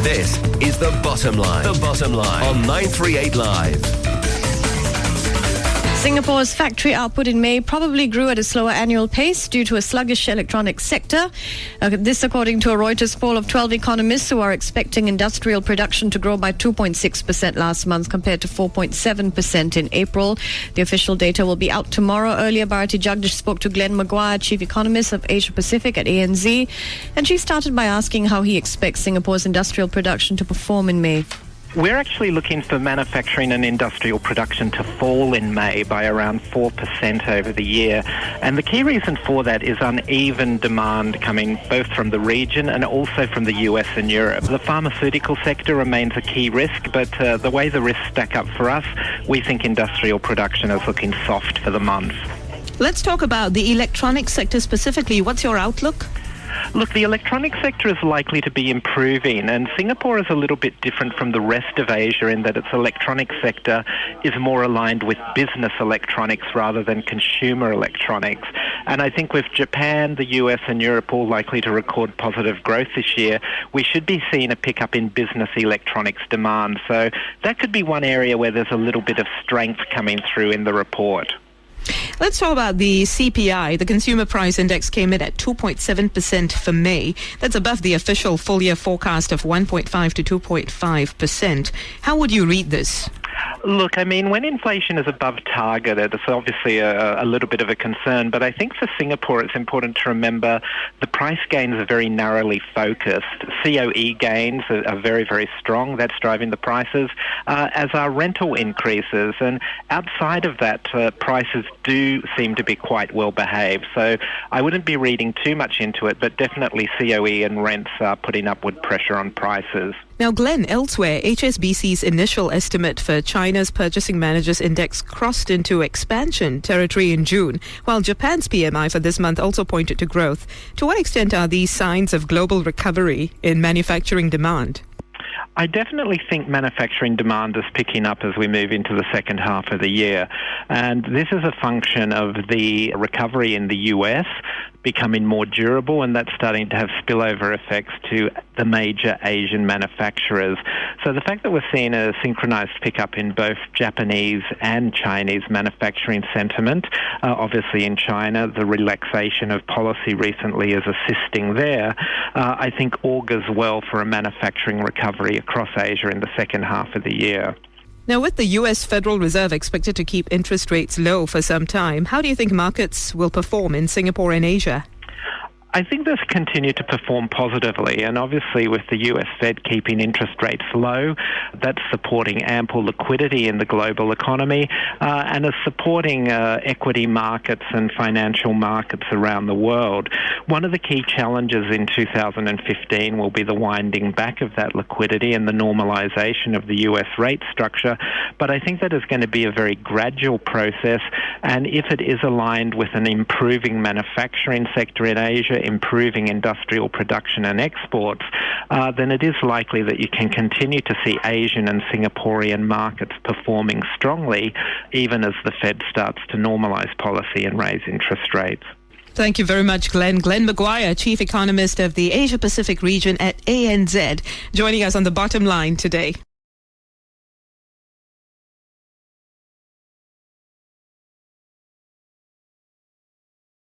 This is The Bottom Line. The Bottom Line on 938 Live. Singapore's factory output in May probably grew at a slower annual pace due to a sluggish electronics sector. This according to a Reuters poll of 12 economists who are expecting industrial production to grow by 2.6% last month compared to 4.7% in April. The official data will be out tomorrow. Earlier, Bharati Jagdish spoke to Glenn Maguire, Chief Economist of Asia Pacific at ANZ, and she started by asking how he expects Singapore's industrial production to perform in May. We're actually looking for manufacturing and industrial production to fall in May by around 4% over the year. And the key reason for that is uneven demand coming both from the region and also from the US and Europe. The pharmaceutical sector remains a key risk, but the way the risks stack up for us, we think industrial production is looking soft for the month. Let's talk about the electronics sector specifically. What's your outlook? Look, the electronics sector is likely to be improving, and Singapore is a little bit different from the rest of Asia in that its electronics sector is more aligned with business electronics rather than consumer electronics. And I think with Japan, the US and Europe all likely to record positive growth this year, we should be seeing a pickup in business electronics demand. So that could be one area where there's a little bit of strength coming through in the report. Let's talk about the CPI. The Consumer Price Index came in at 2.7% for May. That's above the official full-year forecast of 1.5 to 2.5%. How would you read this? Look, I mean, when inflation is above target, it's obviously a little bit of a concern. But I think for Singapore, it's important to remember the price gains are very narrowly focused. COE gains are very, very strong. That's driving the prices, as are rental increases. And outside of that, prices do seem to be quite well behaved. So I wouldn't be reading too much into it, but definitely COE and rents are putting upward pressure on prices. Now, Glenn, elsewhere, HSBC's initial estimate for China's Purchasing Managers Index crossed into expansion territory in June, while Japan's PMI for this month also pointed to growth. To what extent are these signs of global recovery in manufacturing demand? I definitely think manufacturing demand is picking up as we move into the second half of the year. And this is a function of the recovery in the US becoming more durable, and that's starting to have spillover effects to the major Asian manufacturers. So the fact that we're seeing a synchronized pickup in both Japanese and Chinese manufacturing sentiment, obviously in China, the relaxation of policy recently is assisting there, I think augurs well for a manufacturing recovery across Asia in the second half of the year. Now, with the U.S. Federal Reserve expected to keep interest rates low for some time, how do you think markets will perform in Singapore and Asia? I think this continued to perform positively, and obviously with the US Fed keeping interest rates low, that's supporting ample liquidity in the global economy and is supporting equity markets and financial markets around the world. One of the key challenges in 2015 will be the winding back of that liquidity and the normalization of the US rate structure, but I think that is going to be a very gradual process, and if it is aligned with an improving manufacturing sector in Asia, improving industrial production and exports, then it is likely that you can continue to see Asian and Singaporean markets performing strongly, even as the Fed starts to normalize policy and raise interest rates. Thank you very much, Glenn. Glenn Maguire, Chief Economist of the Asia Pacific region at ANZ, joining us on The Bottom Line today.